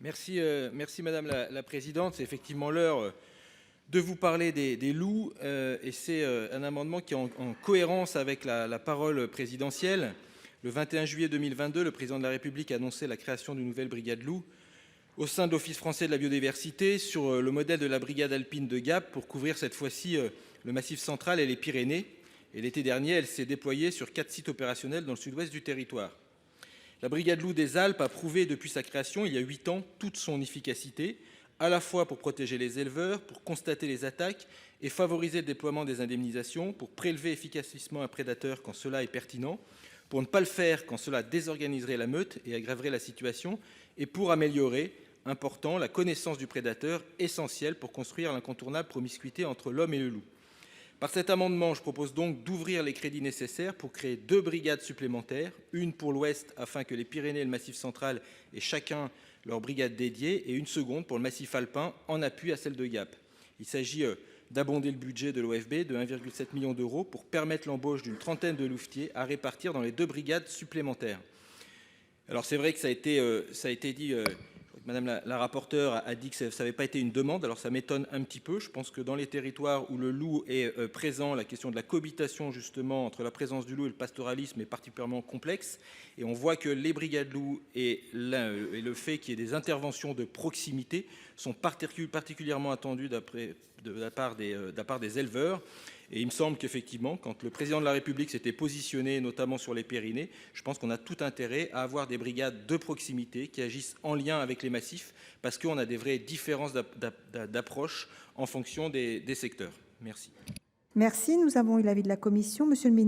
Merci Madame la Présidente. C'est effectivement l'heure de vous parler des loups et c'est un amendement qui est en cohérence avec la parole présidentielle. Le 21 juillet 2022, le président de la République a annoncé la création d'une nouvelle brigade loup au sein de l'Office français de la biodiversité sur le modèle de la brigade alpine de Gap pour couvrir cette fois-ci le Massif central et les Pyrénées. Et l'été dernier, elle s'est déployée sur 4 sites opérationnels dans le sud-ouest du territoire. La brigade loup des Alpes a prouvé depuis sa création, il y a 8 ans, toute son efficacité, à la fois pour protéger les éleveurs, pour constater les attaques et favoriser le déploiement des indemnisations, pour prélever efficacement un prédateur quand cela est pertinent, pour ne pas le faire quand cela désorganiserait la meute et aggraverait la situation, et pour améliorer, important, la connaissance du prédateur, essentielle pour construire l'incontournable promiscuité entre l'homme et le loup. Par cet amendement, je propose donc d'ouvrir les crédits nécessaires pour créer 2 brigades supplémentaires, une pour l'Ouest afin que les Pyrénées et le Massif central aient chacun leur brigade dédiée et une seconde pour le Massif alpin en appui à celle de Gap. Il s'agit d'abonder le budget de l'OFB de 1,7 million d'euros pour permettre l'embauche d'une trentaine de louvetiers à répartir dans les 2 brigades supplémentaires. Alors c'est vrai que ça a été dit, Madame la rapporteure a dit que ça n'avait pas été une demande, alors ça m'étonne un petit peu. Je pense que dans les territoires où le loup est présent, la question de la cohabitation justement entre la présence du loup et le pastoralisme est particulièrement complexe. Et on voit que les brigades loups et le fait qu'il y ait des interventions de proximité sont particulièrement attendues de la part des éleveurs. Et il me semble qu'effectivement, quand le président de la République s'était positionné, notamment sur les Pyrénées, je pense qu'on a tout intérêt à avoir des brigades de proximité qui agissent en lien avec les massifs, parce qu'on a des vraies différences d'approche en fonction des secteurs. Merci. Merci. Nous avons eu l'avis de la commission. Monsieur le ministre.